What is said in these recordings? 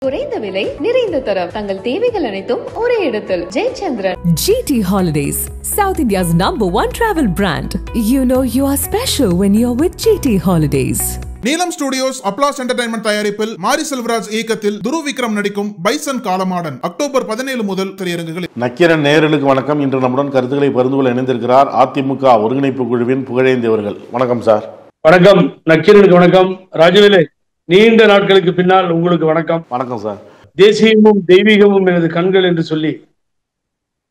குறைந்த விலை நிறைந்த தரம் தங்கள் தேவைகள் அனைத்தும் ஒரே இடத்தில் Jayachandran. GT Holidays, South India's #1 travel brand. You know you are special when you're with GT Holidays. நீலம் ஸ்டுடியோஸ் அப்ளாஸ் என்டர்டைன்மெண்ட் தயாரிப்பில் மாரி செல்வராஜ் இயக்கத்தில் துருவ் விக்ரம் நடிக்கும் பைசன் காலமாடன் அக்டோபர் 17 முதல் திரையரங்குகளில். நக்கீரன் நேயர்களுக்கு வணக்கம். இன்று நம்முடன் கருத்துக்களை பகிர்ந்து கொள்ள இணைந்திருக்கிறார் அதிமுக ஒருங்கிணைப்பு குழுவின் புகழேந்தியவர்கள். வணக்கம் சார். வணக்கம் நக்கீரனுக்கு வணக்கம். ராஜவேலு, நீண்ட நாட்களுக்கு பின்னால் உங்களுக்கு வணக்கம். வணக்கம் சார். தேசியமும் தெய்வீகமும் எனது கண்கள் என்று சொல்லி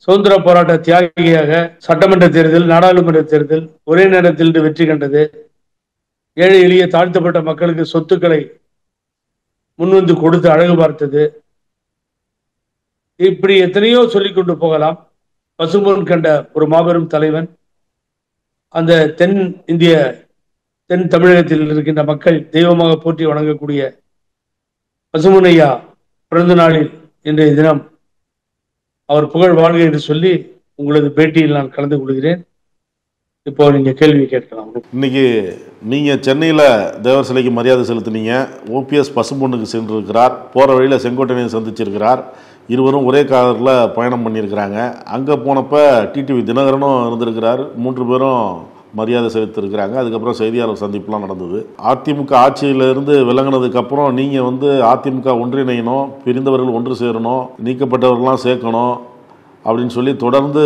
சுதந்திர போராட்ட தியாகியாக சட்டமன்ற தேர்தல், நாடாளுமன்ற தேர்தல் ஒரே நேரத்தில் வெற்றி கண்டது. ஏழை எளிய தாழ்த்தப்பட்ட மக்களுக்கு சொத்துக்களை முன்வந்து கொடுத்து அழகு பார்த்தது. இப்படி எத்தனையோ சொல்லிக் கொண்டு போகலாம். பசும்பொன் கண்ட ஒரு மாபெரும் தலைவன். அந்த தென் தமிழகத்தில் இருக்கின்ற மக்கள் தெய்வமாக போற்றி வணங்கக்கூடிய பசும்பொன்னையா பிறந்த நாளில் இன்றைய தினம் அவர் புகழ் வாழ்க என்று சொல்லி உங்களது பேட்டியில் நான் கலந்து கொள்கிறேன். இப்போ நீங்க கேள்வி கேட்கலாம். இன்னைக்கு நீங்க சென்னையில தேவர் சிலைக்கு மரியாதை செலுத்தினீங்க. OPS பசும்பொன்னுக்கு சென்றிருக்கிறார். போற வழியில செங்கோட்டையனை சந்திச்சிருக்கிறார். இருவரும் ஒரே காரில் பயணம் பண்ணியிருக்கிறாங்க. அங்கே போனப்ப டிடிவி தினகரனும் இருந்திருக்கிறார். 3 பேரும் மரியாதை செலுத்திருக்கிறாங்க. அதுக்கப்புறம் செய்தியாளர் சந்திப்புலாம் நடந்தது. அதிமுக ஆட்சியிலிருந்து விலகினதுக்கு அப்புறம் நீங்கள் அதிமுக ஒன்றிணையணும், பிரிந்தவர்கள் ஒன்று சேரணும், நீக்கப்பட்டவர்கள்லாம் சேர்க்கணும் அப்படின்னு சொல்லி தொடர்ந்து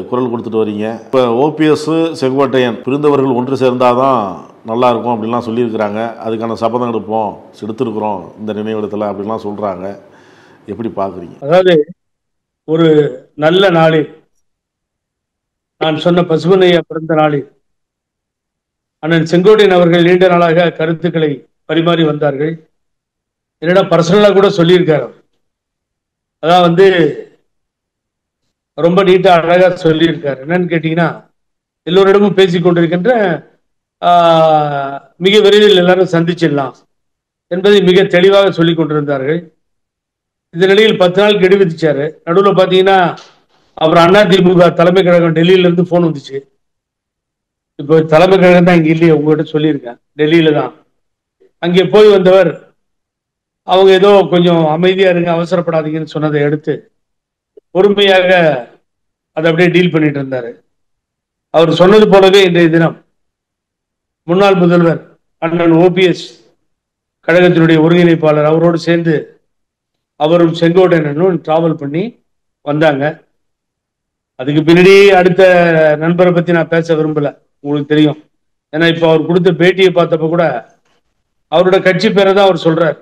குரல் கொடுத்துட்டு வரீங்க. இப்போ OPS செங்கோட்டையன் பிரிந்தவர்கள் ஒன்று சேர்ந்தாதான் நல்லா இருக்கும் அப்படின்லாம் சொல்லியிருக்கிறாங்க. அதுக்கான சபதம் எடுத்திருக்கிறோம் இந்த நினைவிடத்தில் அப்படின்லாம் சொல்கிறாங்க. எப்படி பார்க்குறீங்க? அதாவது ஒரு நல்ல நாளில், நான் சொன்ன பசும்பொன்னையா பிறந்த நாளில் அண்ணன் செங்கோட்டையன் அவர்கள் நீண்ட நாளாக கருத்துக்களை பரிமாறி வந்தார்கள். என்னடா பர்சனலாக கூட சொல்லியிருக்காரு. அதான் ரொம்ப நீட்டா அழகா சொல்லியிருக்காரு. என்னன்னு கேட்டீங்கன்னா, எல்லோரிடமும் பேசிக் கொண்டிருக்கின்ற மிக விரைவில் எல்லாரும் சந்திச்சிடலாம் என்பதை மிக தெளிவாக சொல்லிக் கொண்டிருந்தார்கள். இந்த நிலையில் 10 நாள் கெடு விதிச்சாரு. நடுவில் பார்த்தீங்கன்னா அப்புறம் அதிமுக தலைமை கழகம் டெல்லியில இருந்து போன் வந்துச்சு. இப்போ தலைமை கழகம் தான் இங்க இல்லையே, உங்ககிட்ட சொல்லியிருக்கேன், டெல்லியில தான். அங்கே போய் வந்தவர் அவங்க ஏதோ கொஞ்சம் அமைதியா இருங்க, அவசரப்படாதீங்கன்னு சொன்னதை எடுத்து பொறுமையாக அதை அப்படியே டீல் பண்ணிட்டு இருந்தாரு. அவர் சொன்னது போலவே இன்றைய தினம் முன்னாள் முதல்வர் அண்ணன் OPS கழகத்தினுடைய ஒருங்கிணைப்பாளர் அவரோடு சேர்ந்து அவரும் செங்கோட்டையனும் டிராவல் பண்ணி வந்தாங்க. அதுக்கு பின்னாடி அடுத்த நண்பரை பத்தி நான் பேச விரும்பல, உங்களுக்கு தெரியும். ஏன்னா இப்ப அவர் கொடுத்த பேட்டியை பார்த்தப்ப கூட அவரோட கட்சி பேரை தான் அவர் சொல்றார்.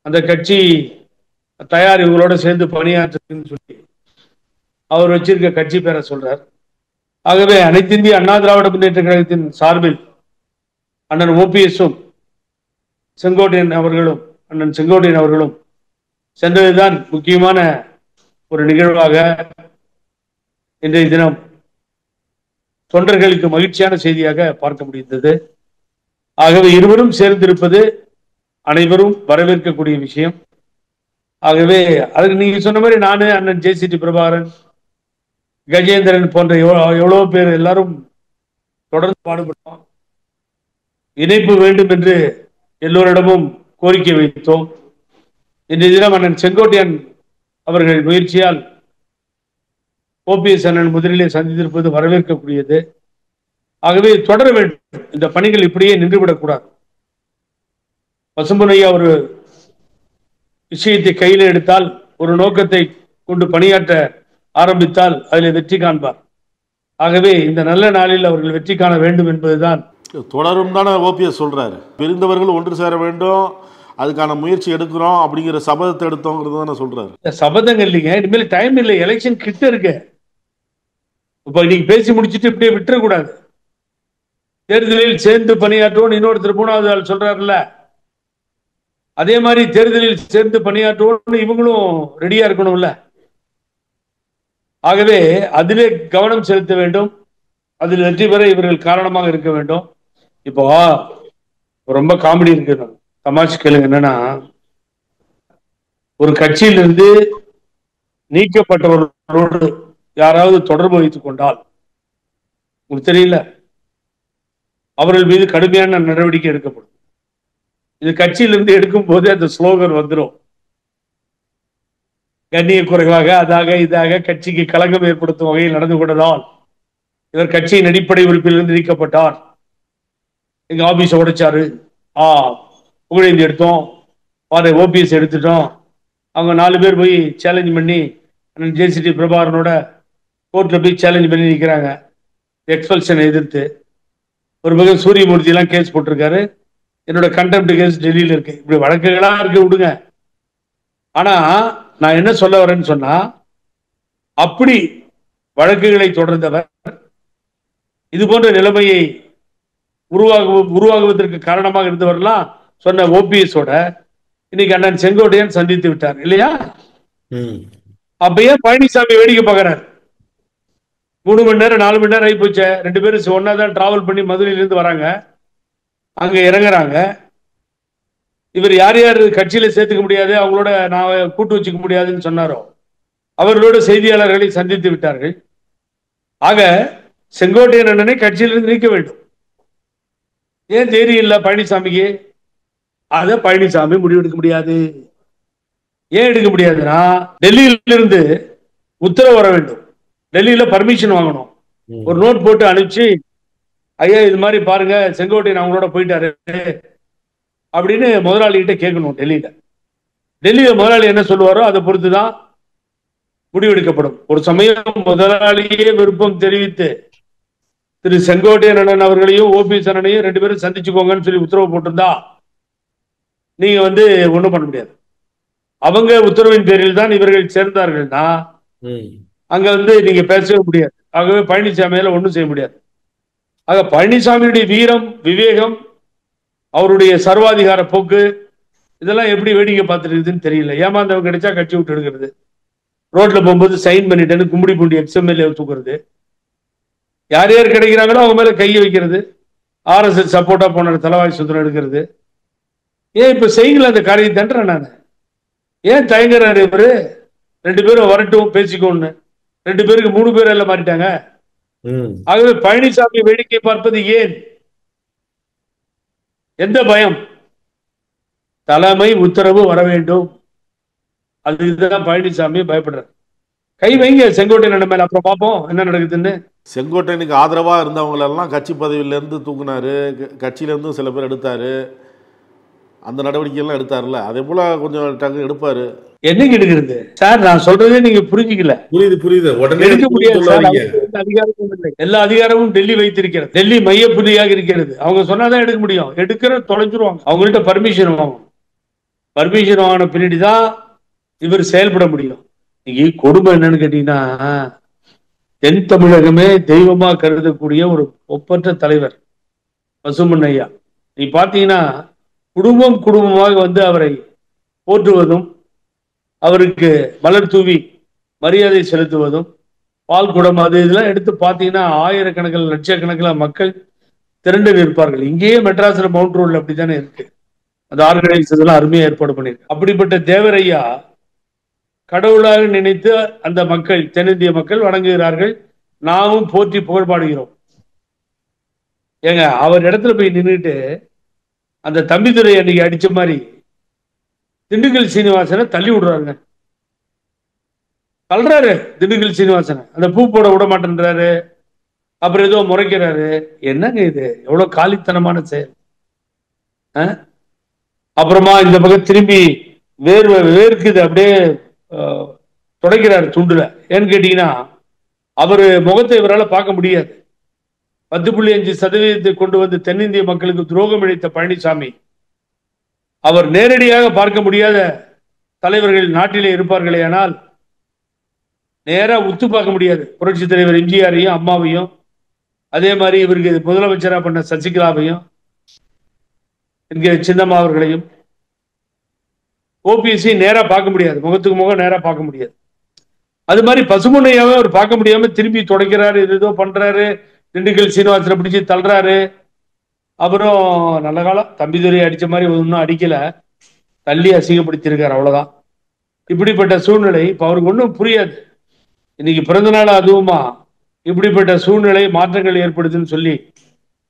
அந்த கட்சி தயார் இவங்களோட சேர்ந்து பணியாற்றுன்னு சொல்லி அவர் வச்சிருக்க கட்சி பேரை சொல்றார். ஆகவே அனைத்து இந்திய அண்ணா திராவிட முன்னேற்ற கழகத்தின் சார்பில் அண்ணன் OPSம் அண்ணன் செங்கோட்டையன் அவர்களும் சென்றதுதான் முக்கியமான ஒரு நிகழ்வாக இன்றைய தினம் தொண்டர்களுக்கு மகிழ்ச்சியான செய்தியாக பார்க்க முடிந்தது. ஆகவே இருவரும் சேர்ந்திருப்பது அனைவரும் வரவேற்கக்கூடிய விஷயம். ஆகவே அதுக்கு நீங்க சொன்ன மாதிரி நானு, அண்ணன் JCT பிரபாகரன், கஜேந்திரன் போன்ற எவ்வளவு பேர் எல்லாரும் தொடர்ந்து பாடுபட்டோம். இணைப்பு வேண்டும் என்று எல்லோரிடமும் கோரிக்கை வைத்தோம். இன்றைய தினம் அண்ணன் செங்கோட்டையன் அவர்கள் முயற்சியால் OPS அண்ணன் முதலிலே சந்தித்திருப்பது வரவேற்கக்கூடியது. ஆகவே தொடர வேண்டும். இந்த பணிகள் இப்படியே நின்றுவிடக்கூடாது. பசும்பொன்னையா ஒரு விஷயத்தை கையில் எடுத்தால், ஒரு நோக்கத்தை கொண்டு பணியாற்ற ஆரம்பித்தால் அதில் வெற்றி காண்பார். ஆகவே இந்த நல்ல நாளில் அவர்கள் வெற்றி காண வேண்டும் என்பதுதான். தொடரும் தானே OPS சொல்றாரு. பிரிந்தவர்கள் ஒன்று சேர வேண்டும், அதுக்கான முயற்சி எடுக்கிறோம் அப்படிங்கிற சபதத்தை எடுத்தோங்கிறது தானே சொல்றாரு. சபதங்கள் இல்லைங்க, இனிமேல் டைம் இல்லை, எலெக்ஷன் கிட்ட இருக்கு. இப்ப இன்னைக்கு பேசி முடிச்சுட்டு இப்படியே விட்டுறக்கூடாது. தேர்தலில் சேர்ந்து பணியாற்றுவோம் இன்னொருத்தர் 3வது ஆள் சொல்றாருல்ல, அதே மாதிரி தேர்தலில் சேர்ந்து பணியாற்றுவோம் இவங்களும் ரெடியா இருக்கணும்ல. ஆகவே அதிலே கவனம் செலுத்த வேண்டும். அதில் வெற்றி பெற இவர்கள் காரணமாக இருக்க வேண்டும். இப்போ ரொம்ப காமெடி இருக்கு, தமாஷ் கேளுங்க. என்னன்னா, ஒரு கட்சியிலிருந்து நீக்கப்பட்டவர்களோடு யாராவது தொடர்பு வைத்துக் கொண்டால், உங்களுக்கு தெரியல, அவர்கள் மீது கடுமையான நடவடிக்கை எடுக்கப்படும். இது கட்சியிலிருந்து எடுக்கும் போது அந்த ஸ்லோகன் வந்துடும். கண்ணிய குறைவாக அதாக இதாக கட்சிக்கு களங்கம் ஏற்படுத்தும் வகையில் நடந்து கொண்டதால் இவர் கட்சியின் அடிப்படை உறுப்பிலிருந்து நீக்கப்பட்டார். எங்க ஆபீஸ் உடைச்சாரு, புகழேந்தி எடுத்தோம், ஓபிஎஸ் எடுத்துட்டோம். அவங்க 4 பேர் போய் சேலஞ்ச் பண்ணி ஜேசிடி பிரபாகரனோட கோர்ட்ல போய் சேலஞ்ச் பண்ணி நிற்கிறாங்க எக்ஸ்பல்ஷனை எதிர்த்து. ஒரு பக்கம் சூரியமூர்த்தி எல்லாம் கேஸ் போட்டிருக்காரு, என்னோட கண்டெம்ட் கேஸ் டெல்லியில இருக்கு. இப்படி வழக்குகளா இருக்கு, விடுங்க. ஆனா நான் என்ன சொல்ல வரேன்னு சொன்னா, அப்படி வழக்குகளை தொடர்ந்தவர் இது போன்ற நிலைமையை உருவாகுவதற்கு காரணமாக இருந்தவர்லாம் சொன்ன ஓபிஎஸோட இன்னைக்கு அண்ணன் செங்கோட்டையன் சந்தித்து விட்டார் இல்லையா? அப்ப ஏன் பழனிசாமி வேடிக்கை பார்க்கிறார்? 3 மணி நேரம் 4 மணி நேரம் ஆகி போச்ச. 2 பேரும் ஒன்னாதான் டிராவல் பண்ணி மதுரையிலிருந்து வராங்க, அங்க இறங்குறாங்க. இவர் யார் யார் கட்சியில சேர்த்துக்க முடியாது, அவங்களோட நான் கூட்டு வச்சுக்க முடியாதுன்னு சொன்னாரோ அவர்களோட செய்தியாளர்களை சந்தித்து விட்டார்கள். ஆக செங்கோட்டையன் அண்ணனை கட்சியிலிருந்து நீக்க வேண்டும். ஏன் தைரியம் இல்லை பழனிசாமிக்கு? அத பழனிசாமி முடிவெடுக்க முடியாது. ஏன் எடுக்க முடியாதுன்னா, டெல்லியிலிருந்து உத்தரவு வர வேண்டும், டெல்லியில பர்மிஷன் வாங்கணும். ஒரு நோட் போட்டு அனுப்பிச்சு, ஐயா இது மாதிரி பாருங்க செங்கோட்டையன் அவங்களோட போயிட்டாரு அப்படின்னு முதலாளிகிட்ட கேட்கணும். டெல்லியில முதலாளி என்ன சொல்லுவாரோ அதை பொறுத்துதான் முடிவெடுக்கப்படும். ஒரு சமயம் முதலாளியே விருப்பம் தெரிவித்து திரு செங்கோட்டையன் அண்ணன் அவர்களையும் ஓபிஎஸ் அண்ணனையும் 2 பேரும் சந்திச்சுக்கோங்கன்னு சொல்லி உத்தரவு போட்டிருந்தா நீங்க ஒண்ணும் பண்ண முடியாது. அவங்க உத்தரவின் பேரில் தான் இவர்கள் சேர்ந்தார்கள்னா அங்க நீங்க பேசவே முடியாது. ஆகவே பழனிசாமியால ஒண்ணும் செய்ய முடியாது. ஆக பழனிசாமியுடைய வீரம், விவேகம், அவருடைய சர்வாதிகார போக்கு இதெல்லாம் எப்படி வேடிக்கை பார்த்துட்டு இருக்குதுன்னு தெரியல. ஏமாந்தவங்க கிடைச்சா கட்சி விட்டு எடுக்கிறது, ரோட்ல போகும்போது சைன் பண்ணிட்டேன்னு கும்படி பூண்டி எக்ஸ்எம்எல்ஏ தூக்குறது, யார் யார் கிடைக்கிறாங்களோ அவங்க மேல கையை வைக்கிறது, ஆர்எஸ்எஸ் சப்போர்ட்டா போன தலைவாய் சுத்தம் எடுக்கிறது. ஏன் இப்ப செய்யல அந்த காரியம் தண்டுறேன் நான். ஏன் தயங்குறாரு இவரு? 2 பேரும் வரட்டும் பேசிக்கோன்னு. 2 பேருக்கு 3 பேர் எல்லாம் மாறிட்டாங்க. ஆகவே பழனிசாமி வேடிக்கை பார்ப்பது ஏன்? எந்த பயம்? தலைமை உத்தரவு வர வேண்டும். அதுதான் பழனிசாமி பயப்படுறாரு. கை வைங்க செங்கோட்டையன் மேல, அப்புறம் பார்ப்போம் என்ன நடக்குதுன்னு. செங்கோட்டையனுக்கு ஆதரவா இருந்தவங்களெல்லாம் கட்சி பதவியில இருந்து தூக்குனாரு, கட்சியில இருந்து சில பேர் எடுத்தாரு, அந்த நடவடிக்கையெல்லாம் எடுத்தாருல்ல, அதே போல கொஞ்சம் டக்கு எடுப்பாரு. என்னைக்கு எடுக்கிறது சார்? நான் சொல்றதே நீங்க புரிஞ்சுக்கல. புரியுது. உடனே எடுக்க முடியாது. அதிகாரமும் இல்லை. எல்லா அதிகாரமும் டெல்லி வைத்திருக்கிறது, டெல்லி மைய புள்ளியாக இருக்கிறது. அவங்க சொன்னாதான் எடுக்க முடியும். எடுக்கிற தொலைஞ்சிருவாங்க. அவங்கள்ட்ட பர்மிஷன் வாங்கணும். பர்மிஷன் வாங்கின பின்னாடிதான் இவர் செயல்பட முடியும். இன்னைக்கு கொடுமை என்னன்னு கேட்டீங்கன்னா, தென் தமிழகமே தெய்வமா கருதக்கூடிய ஒரு ஒப்பற்ற தலைவர் பசுமன் ஐயா. நீ பாத்தீங்கன்னா குடும்பமாக அவரை போற்றுவதும், அவருக்கு மலர் தூவி மரியாதை செலுத்துவதும், பால் குடம் அது இதெல்லாம் எடுத்து பார்த்தீங்கன்னா ஆயிரக்கணக்கில் லட்சக்கணக்கில் மக்கள் திரண்டு நிற்பார்கள். இங்கேயே மெட்ராஸ்ல மவுண்ட் ரோட்ல அப்படித்தானே இருக்கு. அந்த ஆர்கனைஸ் இதெல்லாம் அருமையா ஏற்பாடு பண்ணிருக்கு. அப்படிப்பட்ட தேவரையா கடவுளாக நினைத்து அந்த மக்கள், தென்னிந்திய மக்கள் வணங்குகிறார்கள். நாமும் போற்றி புகழ்பாடுகிறோம். ஏங்க அவர் இடத்துல போய் நின்றுட்டு அந்த தம்பிதுரை அன்னைக்கு அடிச்ச மாதிரி திண்டுக்கல் சீனிவாசனை தள்ளி விடுறாருங்க. தள்ளுறாரு திண்டுக்கல் சீனிவாசனை. அந்த பூ போட விட மாட்டேன்றாரு, அப்புறம் ஏதோ முறைக்கிறாரு. என்னங்க இது? எவ்வளவு காலித்தனமான செயல். அப்புறமா இந்த பக்கம் திரும்பி வேர்க்குது, அப்படியே துடைக்கிறாரு துண்டுல. ஏன்னு கேட்டீங்கன்னா அவரு முகத்தை இவரால் பார்க்க முடியாது. 10.5% கொண்டு வந்து தென்னிந்திய மக்களுக்கு துரோகம் இழைத்த பழனிசாமி, அவர் நேரடியாக பார்க்க முடியாத தலைவர்கள் நாட்டிலே இருப்பார்களே, ஆனால் நேரா உத்து பார்க்க முடியாது. புரட்சி தலைவர் எம்ஜிஆரையும் அம்மாவையும், அதே மாதிரி இவருக்கு முதலமைச்சராக பண்ண சசிகலாவையும் என்கிற சின்னம்மா அவர்களையும் ஓபிஎஸ்சி நேரா பார்க்க முடியாது, முகத்துக்கு முகம் நேரா பார்க்க முடியாது. அது மாதிரி பசுமனையாவே அவர் பார்க்க முடியாம திரும்பி தொடக்கிறாரு, ஏதோ பண்றாரு, திண்டுக்கல் சீனிவாசனை பிடிச்சி தள்ளுறாரு. அப்புறம் நல்ல காலம் தம்பிதுரை அடிச்ச மாதிரி ஒன்றும் அடிக்கல, தள்ளி அசிங்கப்படுத்தியிருக்காரு, அவ்வளவுதான். இப்படிப்பட்ட சூழ்நிலை இப்ப அவருக்கு ஒன்றும் புரியாது. இன்னைக்கு பிறந்த நாள் அதுவுமா இப்படிப்பட்ட சூழ்நிலை மாற்றங்கள் ஏற்படுதுன்னு சொல்லி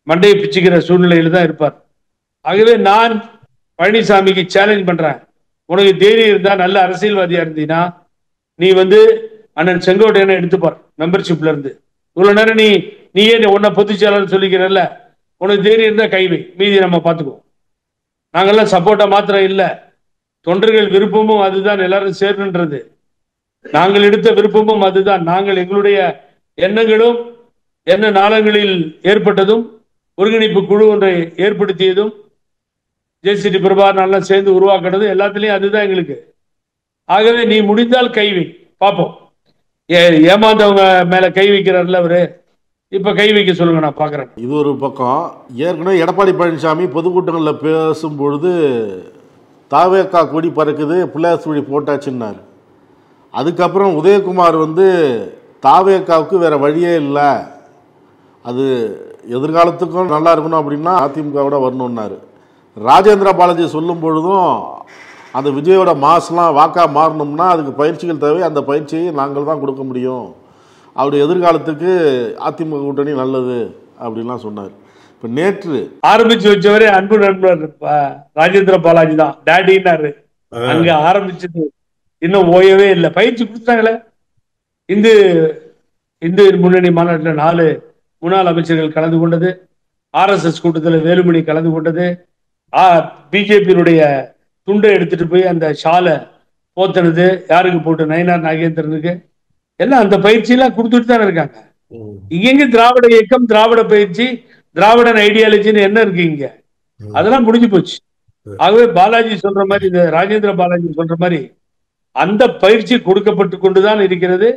மண்டையை பிச்சுக்கிற சூழ்நிலையில தான் இருப்பார். ஆகவே நான் பழனிசாமிக்கு சேலஞ்ச் பண்றேன், உனக்கு தைரியம் இருந்தா நல்ல அரசியல்வாதியா இருந்தீங்கன்னா நீ அண்ணன் செங்கோட்டையனை எடுத்துப்பார் மெம்பர்ஷிப்ல இருந்து. இவ்வளவு நேரம் நீயே உன்னை பொதுச்செயலாளர் சொல்லிக்கிறல்ல, உனக்கு தைரியம் இருந்தா கைவை, மீதி நம்ம பார்த்துக்குவோம். நாங்கெல்லாம் சப்போர்ட்டா மாத்திரம் இல்லை, தொண்டர்கள் விருப்பமும் அதுதான், எல்லாரும் சேரணுன்றது. நாங்கள் எடுத்த விருப்பமும் அதுதான். நாங்கள் எங்களுடைய எண்ணங்களும் என்ன நாளங்களில் ஏற்பட்டதும் ஒருங்கிணைப்பு குழு ஒன்றை ஏற்படுத்தியதும் ஜேசிடி பிரபாகரன் சேர்ந்து உருவாக்கினதும் எல்லாத்துலயும் அதுதான் எங்களுக்கு. ஆகவே நீ முடிந்தால் கைவை பார்ப்போம். ஏமாந்தவங்க மேல கை வைக்கிறார்ல அவரு, இப்ப கை வைக்க சொல்லுங்க, நான் பாக்குறேன். இது ஒரு பக்கம். ஏற்கனவே எடப்பாடி பழனிசாமி பொதுக்கூட்டங்களில் பேசும்பொழுது தாவேக்கா கொடி பறக்குது, பிள்ளையார் சுழி போட்டாச்சுன்னாரு. அதுக்கப்புறம் உதயகுமார் தாவேக்காவுக்கு வேற வழியே இல்லை, அது எதிர்காலத்துக்கும் நல்லா இருக்கணும் அப்படின்னா அதிமுகவோட வரணும்னாரு. ராஜேந்திர பாலாஜி சொல்லும் பொழுதும் அந்த விஜயோட மாஸ்லாம் வாக்கா மாறணும்னா அதுக்கு பயிற்சிகள் தேவை, அந்த பயிற்சியை நாங்கள் தான் கொடுக்க முடியும், அவருடைய எதிர்காலத்துக்கு அதிமுக கூட்டணி நல்லது அப்படின்லாம் சொன்னார். இப்போ நேற்று ஆரம்பிச்சு வச்சவரே அன்பு நண்பர் ராஜேந்திர பாலாஜி தான், டேடின்னாரு. அங்க ஆரம்பிச்சது இன்னும் ஓயவே இல்லை. பயிற்சி கொடுத்தாங்களே. இந்து முன்னணி மாநாட்டில் 4 முன்னாள் அமைச்சர்கள் கலந்து கொண்டது, RSS கூட்டத்தில் வேலுமணி கலந்து கொண்டது, பிஜேபியினுடைய துண்டை எடுத்துட்டு போய் அந்த ஷாலை போத்தனது யாருக்கு போட்டு, நயினார் நாகேந்திரனுக்கு எல்லாம் அந்த பயிற்சியெல்லாம் கொடுத்துட்டு தானே இருக்காங்க. இங்க திராவிட இயக்கம், திராவிட பயிற்சி, திராவிடன் ஐடியாலஜின்னு என்ன இருக்கு இங்க? அதெல்லாம் முடிஞ்சு போச்சு. ஆகவே பாலாஜி சொல்ற மாதிரி, இந்த ராஜேந்திர பாலாஜி சொல்ற மாதிரி அந்த பயிற்சி கொடுக்கப்பட்டு கொண்டுதான் இருக்கிறது.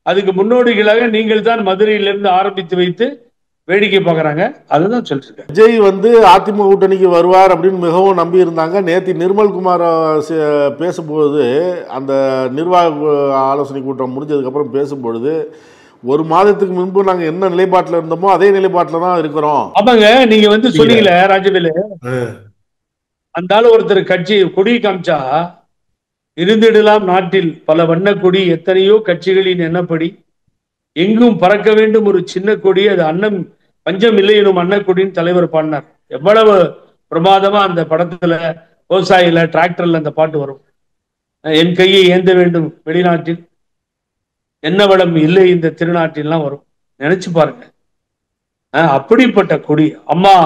அதுக்கு முன்னோடிகளாக நீங்கள் தான் மதுரையிலிருந்து ஆரம்பித்து வைத்து வேடிக்கை பார்க்கறாங்க. அதுதான் சொல்லிருக்கேன். விஜய் அதிமுக கூட்டணிக்கு வருவார் அப்படின்னு மிகவும் நம்பி இருந்தாங்க. நேற்று நிர்மல்குமார் பேசும்பொழுது, அந்த நிர்வாக ஆலோசனை கூட்டம் முடிஞ்சதுக்கு அப்புறம் பேசும்பொழுது, 1 மாதத்துக்கு முன்பு நாங்க என்ன நிலைப்பாட்டில் இருந்தோமோ அதே நிலைப்பாட்டில் தான் இருக்கிறோம். ஆமாங்க, நீங்க சொன்னீங்களே ராஜவேலு, அந்த ஆளு ஒருத்தர் கட்சி கொடி காமிச்சா, இருந்திடலாம் நாட்டில் பல வண்ண கொடி, எத்தனையோ கட்சிகளின் எண்ணப்படி எங்கும் பறக்க வேண்டும் ஒரு சின்ன கொடி, அது அன்னம் பஞ்சம் இல்லை எனும் அன்னக்கொடின்னு தலைவர் பாடினார். எவ்வளவு பிரமாதமா அந்த படத்துல விவசாயில டிராக்டர்ல அந்த பாட்டு வரும். என் கையை ஏந்த வேண்டும் வெளிநாட்டில், என்ன வளம் இல்லை இந்த திருநாட்டிலாம் வரும். நினைச்சு பாருங்க. அப்படிப்பட்ட கொடி. அம்மா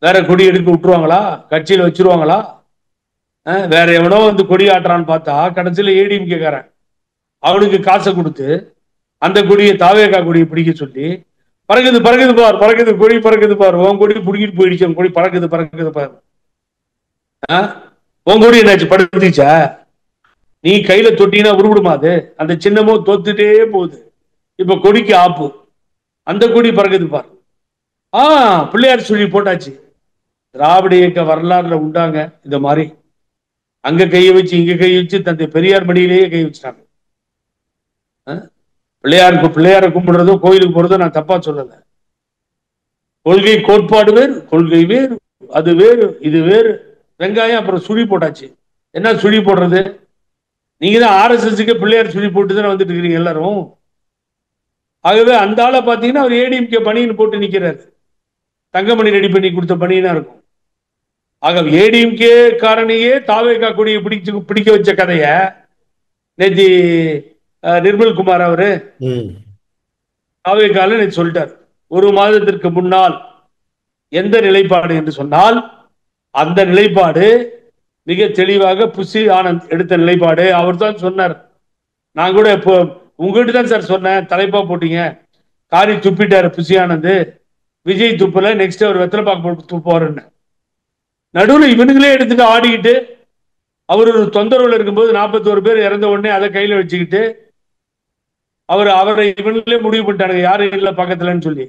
வேற கொடி எடுக்க விட்டுருவாங்களா? கட்சியில வச்சிருவாங்களா? வேற எவனோ கொடி ஆட்டுறான்னு பார்த்தா கடைசியில ஏடிஎம் கேட்கறேன், அவனுக்கு காசை கொடுத்து அந்த கொடியை, தாவேக்கா கொடியை பிடிக்க சொல்லி, பறக்குது பறக்குது பார், பறக்குது கொடி பறக்குது பார், உன் கொடி பிடிக்கிட்டு போயிடுச்சு, கொடி பறக்குது பறக்குது பார். உன் கொடி என்னாச்சு, படுத்துச்சா? நீ கையில தொட்டினா உருவிடுமா? அது அந்த சின்னமோ தோத்துட்டே போகுது. இப்ப கொடிக்கு ஆப்பு, அந்த கொடி பறக்குது பார். பிள்ளையார் சொல்லி போட்டாச்சு. திராவிட இயக்க வரலாறுல உண்டாங்க இந்த மாதிரி. அங்க கையை வச்சு இங்க கையை வச்சு தந்தை பெரியார் மடியிலேயே கை வச்சுட்டாங்க. பிள்ளையாரை கும்பிடுறதோ கோயிலுக்கு போறதோ நான் தப்பா சொல்லல. கொள்கை கோட்பாடு வேறு, கொள்கை வேறு, அது வேறு, இது வேறு. வெங்காயம் அப்புறம் சுழி போட்டாச்சு. என்ன சுழி போடுறது? நீங்க தான் RSSக்கு பிள்ளையார் சுழி போட்டு தானே வந்துட்டு இருக்கிறீங்க எல்லாரும். ஆகவே அந்த ஆளை பார்த்தீங்கன்னா அவர் ஏடிஎம்கே பணின்னு போட்டு நிக்கிறாரு. தங்கமணி ரெடி பண்ணி கொடுத்த பணினா இருக்கும். ஆக ஏடிஎம்கே காரணியே தாவேக்கா கொடியை பிடிக்க வச்ச கதைய நேற்று நிர்மல்குமார் அவரு தாவேக்கால நேற்று சொல்லிட்டார். 1 மாதத்திற்கு முன்னால் எந்த நிலைப்பாடு என்று சொன்னால், அந்த நிலைப்பாடு மிக தெளிவாக புசி ஆனந்த் எடுத்த நிலைப்பாடு. அவர் தான் சொன்னார். நான் கூட இப்போ உங்ககிட்ட தான் சார் சொன்னேன், தலைப்பா போட்டீங்க, காரி துப்பிட்டாரு புசி ஆனந்த், விஜய் துப்புல, நெக்ஸ்ட் அவர் வெத்தலைப்பாக்கு துப்புவாருன்னு. நடுவில் இவனுங்களே எடுத்துட்டு ஆடிக்கிட்டு, அவர் ஒரு தொந்தரவுல இருக்கும்போது 41 பேர் இறந்த உடனே அதை கையில வச்சுக்கிட்டு அவரை இவனுங்களே முடிவு பண்ணிட்டானுங்க, யாரும் இல்லை பக்கத்துலன்னு சொல்லி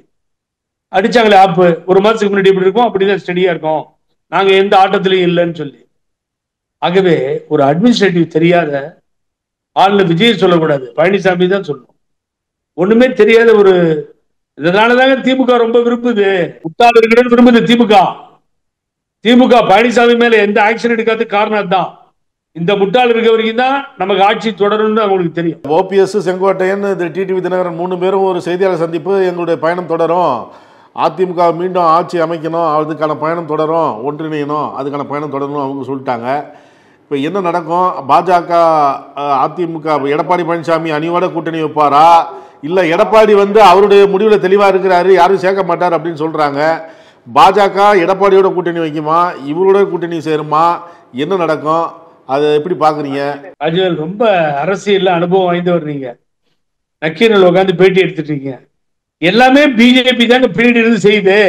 அடிச்சாங்களே ஆப்பு. 1 மாசத்துக்கு முன்னாடி இப்படி இருக்கும், அப்படிதான் ஸ்டடியா இருக்கும், நாங்க எந்த ஆட்டத்திலையும் இல்லைன்னு சொல்லி. ஆகவே ஒரு அட்மினிஸ்ட்ரேட்டிவ் தெரியாத ஆள்ல விஜய் சொல்லக்கூடாது, பழனிசாமி தான் சொல்லணும். ஒண்ணுமே தெரியாத ஒரு, இதனாலதாங்க திமுக ரொம்ப விரும்புது, முட்டாள் இருக்கிறது விரும்புது திமுக பழனிசாமி மேல எந்த ஆக்ஷன் எடுக்காத காரணம் தான். இந்த முட்டாள் இருக்க வரைக்கும் தான் நமக்கு ஆட்சி தொடரும்னு அவங்களுக்கு தெரியும். OPS, செங்கோட்டையன், டிடிவி தினகரன் 3 பேரும் ஒரு செய்தியாளர் சந்திப்பு, எங்களுடைய பயணம் தொடரும், அதிமுக மீண்டும் ஆட்சி அமைக்கணும், அதுக்கான பயணம் தொடரும், ஒன்றிணையணும், அதுக்கான பயணம் தொடரணும் அவங்க சொல்லிட்டாங்க. இப்போ என்ன நடக்கும்? பாஜக அதிமுக எடப்பாடி பழனிசாமி அணியோட கூட்டணி வைப்பாரா, இல்லை எடப்பாடி அவருடைய முடிவில் தெளிவாக இருக்கிறாரு, யாரும் சேர்க்க மாட்டார் அப்படின்னு சொல்கிறாங்க. பாஜக எடப்பாடியோட கூட்டணி வைக்குமா, இவரோட கூட்டணி சேருமா, என்ன நடக்கும்? அதை எப்படி பார்க்குறீங்க? அது ரொம்ப அரசியல் அனுபவம் வாய்ந்தவர் நீங்க. நக்கீரல் உட்காந்து பேட்டி எடுத்துட்டீங்க. எல்லாமே பிஜேபி தாங்க பின்னாடி இருந்து செய்யுது.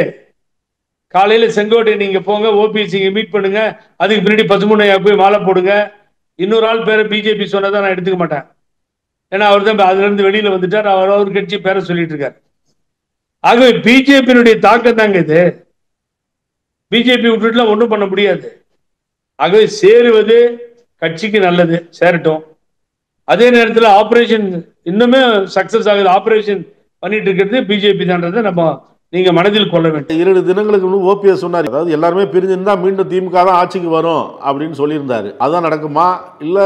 காலையில செங்கோட்டை நீங்க போங்க, ஓபிஎஸ் மீட் பண்ணுங்க, அதுக்கு பின்னாடி 13 போய் மாலை போடுங்க. இன்னொரு ஆள் பேரை பிஜேபி சொன்னதான் நான் எடுத்துக்க மாட்டேன். ஏன்னா அவர் தான் அதுல இருந்து வெளியில வந்துட்டார். அவர் கட்சி பேரை சொல்லிட்டு இருக்காரு. ஆகவே பிஜேபியினுடைய தாக்கம் தாங்க இது. பிஜேபி விட்டுட்டுலாம் ஒன்றும் பண்ண முடியாது. ஆகவே சேருவது கட்சிக்கு நல்லது, சேரட்டும். அதே நேரத்தில் ஆபரேஷன் இன்னுமே சக்சஸ் ஆகுது. ஆபரேஷன் பண்ணிட்டு இருக்கிறது பிஜேபி தான்றதை நீங்க மனதில் கொள்ள வேண்டும். 2 தினங்களுக்கு முன்பு ஓபிஎஸ் சொன்னார், அதாவது எல்லாருமே பிரிஞ்சிருந்தா மீண்டும் திமுக தான் ஆட்சிக்கு வரும் அப்படின்னு சொல்லியிருந்தாரு. அதான் நடக்குமா, இல்ல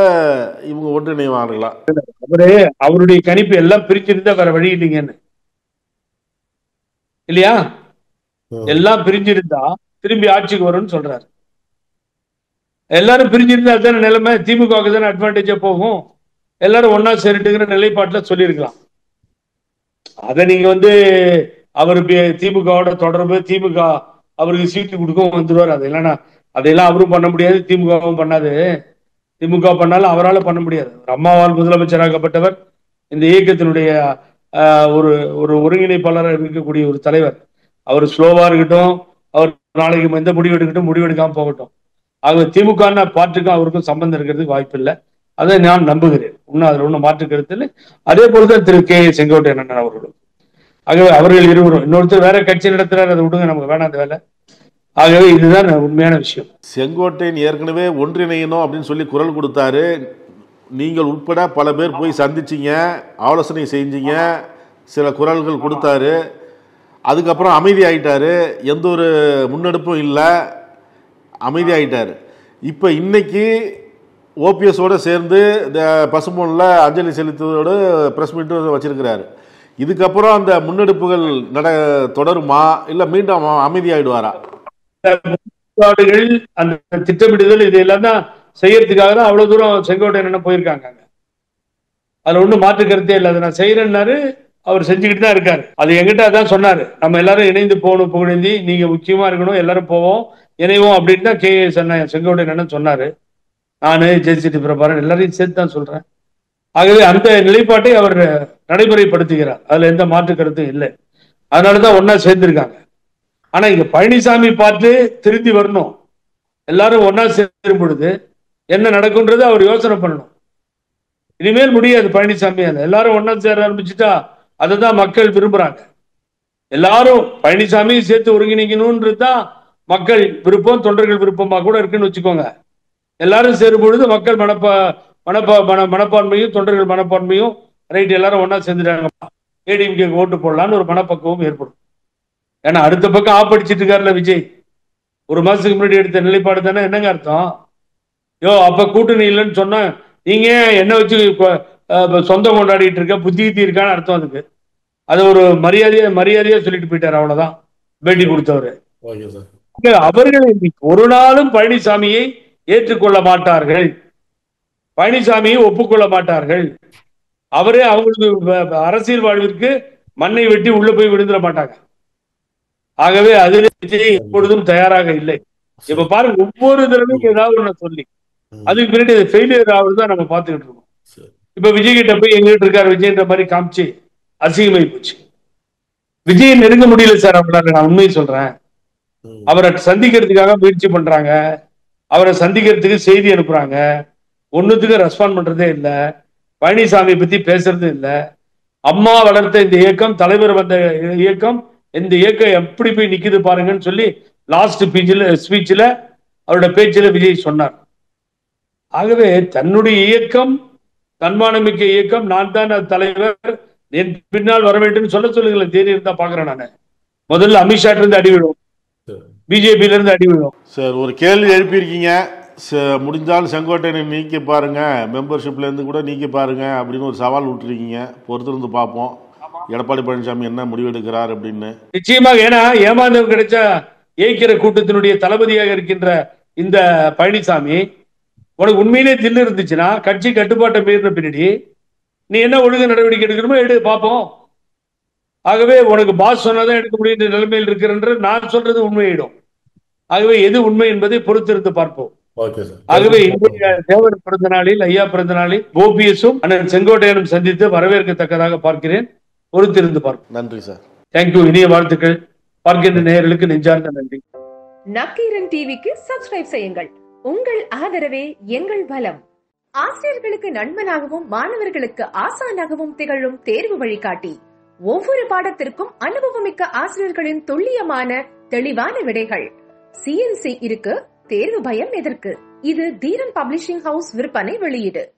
இவங்க ஒன்றிணைவாங்களா? அவருடைய கணிப்பு எல்லாம் பிரிஞ்சிருந்தா வேற வழி இல்லைங்கன்னு இல்லையா? எல்லாம் பிரிஞ்சிருந்தா திரும்பி ஆட்சிக்கு வரும்னு சொல்றாரு. எல்லாரும் பிரிஞ்சிருந்தா தானே நிலைமை, திமுகவுக்கு தானே அட்வான்டேஜா போகும். எல்லாரும் ஒன்னா சேரிட்டுங்கிற நிலைப்பாட்டுல சொல்லியிருக்கலாம். அதை நீங்க அவருக்கு திமுகவோட தொடர்பு, திமுக அவருக்கு சீட்டு கொடுக்கவும் வந்துருவார். அதையெல்லாம் அவரும் பண்ண முடியாது, திமுகவும் பண்ணாது. திமுக பண்ணாலும் அவரால் பண்ண முடியாது. அம்மாவால் முதலமைச்சராகப்பட்டவர், இந்த இயக்கத்தினுடைய ஒரு ஒரு ஒருங்கிணைப்பாளராக இருக்கக்கூடிய ஒரு தலைவர். அவர் ஸ்லோவா இருக்கட்டும், அவர் நாளைக்கு எந்த முடிவு எடுக்கட்டும், முடிவு எடுக்காம போகட்டும். ஆகவே திமுக பார்ட்டிக்கும் அவருக்கும் சம்பந்தம் இருக்கிறதுக்கு வாய்ப்பு இல்லை. அதை நான் நம்புகிறேன். இன்னும் அதில் ஒன்றும் மாற்று கருத்து இல்லை. அதே போலதான் திரு கே செங்கோட்டையன் அவர்களும். ஆகவே அவர்கள் இருவரும், இன்னொருத்தர் வேற கட்சி நடத்துறாரு, அதை விடுங்க, நமக்கு வேணாம் அந்த வேலை. ஆகவே இதுதான் உண்மையான விஷயம். செங்கோட்டையன் ஏற்கனவே ஒன்றிணையணும் அப்படின்னு சொல்லி குரல் கொடுத்தாரு. நீங்கள் உட்பட பல பேர் போய் சந்திச்சிங்க, ஆலோசனை செஞ்சீங்க, சில குரல்கள் கொடுத்தாரு. அதுக்கப்புறம் அமைதி ஆயிட்டாரு, எந்த ஒரு முன்னெடுப்பும் இல்லை, அமைதி ஆயிட்டாரு. இப்போ இன்னைக்கு ஓபிஎஸோட சேர்ந்து பசும்பொன்னில் அஞ்சலி செலுத்துவதோடு ப்ரெஸ் மீட்டும் வச்சிருக்கிறாரு. இதுக்கப்புறம் அந்த முன்னெடுப்புகள் தொடருமா, இல்ல மீண்டும் அமைதி ஆயிடுவாரா? அந்த திட்டமிடுதல் இதெல்லாம் தான் செய்யறதுக்காக தான் அவ்வளவு தூரம் செங்கோட்டையன் போயிருக்காங்க. அதுல ஒன்றும் மாற்று கருத்தே இல்லை. அதை நான் செய்யறேன்னாரு, அவர் செஞ்சுக்கிட்டு தான் இருக்காரு. அது எங்கிட்ட அதான் சொன்னாரு, நம்ம எல்லாரும் இணைந்து போகணும், புகழேந்தி நீங்க முக்கியமா இருக்கணும், எல்லாரும் போவோம், இணைவோம் அப்படின்னு தான் செங்கோட்டையன் சொன்னாரு. நானு ஜெயசிடி பிரபாரன் எல்லாரையும் சேர்த்து தான் சொல்றேன். ஆகவே அந்த நிலைப்பாட்டை அவர் நடைமுறைப்படுத்துகிறார். அதுல எந்த மாற்று கருத்தும் இல்லை. அதனாலதான் ஒன்னா சேர்ந்திருக்காங்க. ஆனா இங்க பழனிசாமி பார்த்து திருத்தி வரணும். எல்லாரும் ஒன்னா சேரும் பொழுது என்ன நடக்கும்ன்றது அவர் யோசனை பண்ணணும். இனிமேல் முடியாது பழனிசாமி. எல்லாரும் ஒன்னா சேர ஆரம்பிச்சுட்டா அதை தான் மக்கள் விரும்புறாங்க. எல்லாரும் பழனிசாமி சேர்த்து ஒருங்கிணைக்கணும்ன்றது தான் மக்கள் விருப்பம், தொண்டர்கள் விருப்பமா கூட இருக்குன்னு வச்சுக்கோங்க. எல்லாரும் சேரும் பொழுது மக்கள் மனப்பான்மையும் தொண்டர்கள் மனப்பான்மையும் ரைட், எல்லாரும் ஒன்னா சேர்ந்துட்டாங்க, ஏடிஎம்கே ஓட்டு போடலான்னு ஒரு மனப்பக்குவம் ஏற்படும். ஏன்னா அடுத்த பக்கம் ஆப்படிச்சிட்டு இருக்காருல விஜய், ஒரு மாசத்துக்கு முன்னாடி எடுத்த நிலைப்பாடு தானே. என்னங்க அர்த்தம்? அப்ப கூட்டணி இல்லைன்னு சொன்னா நீங்க என்ன வச்சு சொந்தம் கொண்டாடிட்டு இருக்க, புத்தி இருக்கான்னு அர்த்தம். அதுக்கு அது ஒரு மரியாதையா சொல்லிட்டு போயிட்டாரு. அவ்வளவுதான் பேட்டி கொடுத்தவரு. அவர்கள் ஒரு நாளும் பழனிசாமியை ஏற்றுக்கொள்ள மாட்டார்கள், பழனிசாமியை ஒப்புக்கொள்ள மாட்டார்கள். அவரே அவங்களுக்கு அரசியல் வாழ்விற்கு மண்ணை வெட்டி உள்ள போய் விழுந்துட மாட்டாங்க. ஆகவே அதில் விஜய் எப்பொழுதும் தயாராக இல்லை. இப்ப பாருங்க, ஒவ்வொரு தடவையும் ஏதாவது ஒண்ணு சொல்லி அதுக்கு பின்னாடி ஃபெயிலியர் ஆகுதுதான் நம்ம பார்த்துக்கிட்டு இருக்கோம். இப்ப விஜய் கிட்ட போய் எங்கிட்ட இருக்காரு விஜய்ன்ற மாதிரி காமிச்சு அசிங்கமாயி போச்சு. விஜய் நெருங்க முடியல சார் அவங்களால. நான் உண்மையை சொல்றேன். அவரை சந்திக்கிறதுக்காக முயற்சி பண்றாங்க, அவரை சந்திக்கிறதுக்கு செய்தி அனுப்புறாங்க, ஒன்னுத்துக்கு ரெஸ்பாண்ட் பண்றதே இல்லை, பழனிசாமி பத்தி பேசுறது இல்லை. அம்மா வளர்த்த இந்த இயக்கம், தலைவர் வந்த இயக்கம், இந்த இயக்கம் எப்படி போய் நிக்குது பாருங்கன்னு சொல்லி லாஸ்ட் ஸ்பீச்ல அவரோட பேச்சில் விஜய் சொன்னார். ஆகவே தன்னுடைய இயக்கம் தன்மானமிக்க இயக்கம், நான் தான் தலைவர், என் பின்னால் வர வேண்டும் சொல்லுங்களேன். தேதி இருந்தா பாக்குறேன். நான் முதல்ல அமித்ஷா இருந்து அடி விடும், பிஜேபியில இருந்து அடி விடும். சார், ஒரு கேள்வி எழுப்பியிருக்கீங்க, முடிஞ்சாலும் செங்கோட்டையனை நீக்கி பாருங்க, மெம்பர்ஷிப்ல இருந்து கூட நீக்கி பாருங்க அப்படின்னு ஒரு சவால் விட்டுருக்கீங்க. பொறுத்திருந்து பார்ப்போம் எடப்பாடி பழனிசாமி என்ன முடிவெடுக்கிறார் அப்படின்னு. நிச்சயமாக, ஏன்னா ஏமாந்தம் கிடைச்சா ஏய்க்கிற கூட்டத்தினுடைய தளபதியாக இருக்கின்ற இந்த பழனிசாமி உனக்கு உண்மையிலே தில்லு இருந்துச்சுன்னா கட்சி கட்டுப்பாட்டை மீறின பின்னாடி நீ என்ன ஒழுங்கு நடவடிக்கை எடுக்கணுமோ எடு பார்ப்போம். ஆகவே உனக்கு பாஸ் சொன்னதான் எடுக்க முடியுன்ற நிலைமையில் இருக்கிறன்ற நான் சொல்றது உண்மையிடும். ஆகவே எது உண்மை என்பதை பொறுத்திருந்து பார்ப்போம். ஆகவே இன்றைய தேவர் பிறந்த நாளில், ஐயா பிறந்த நாளில் ஓபிஎஸும் அண்ணன் செங்கோட்டையனும் சந்தித்து வரவேற்கத்தக்கதாக பார்க்கிறேன். பொறுத்திருந்து பார்ப்போம். நன்றி சார். தேங்க்யூ. இனிய வாழ்த்துக்கள். பார்க்கின்ற நேயர்களுக்கு நெஞ்சார்ந்த நன்றி. நக்கீரன் டிவிக்கு சப்ஸ்கிரைப் செய்யுங்கள். உங்கள் ஆதரவே எங்கள் பலம். ஆசிரியர்களுக்கு நண்பனாகவும் மாணவர்களுக்கு ஆசானாகவும் திகழும் தேர்வு வழிகாட்டி. ஒவ்வொரு பாடத்திற்கும் அனுபவமிக்க ஆசிரியர்களின் துல்லியமான தெளிவான விடைகள். CNC இருக்கு, தேர்வு பயம் எதற்கு? இது தீரன் பப்ளிஷிங் ஹவுஸ் விற்பனை வெளியீடு.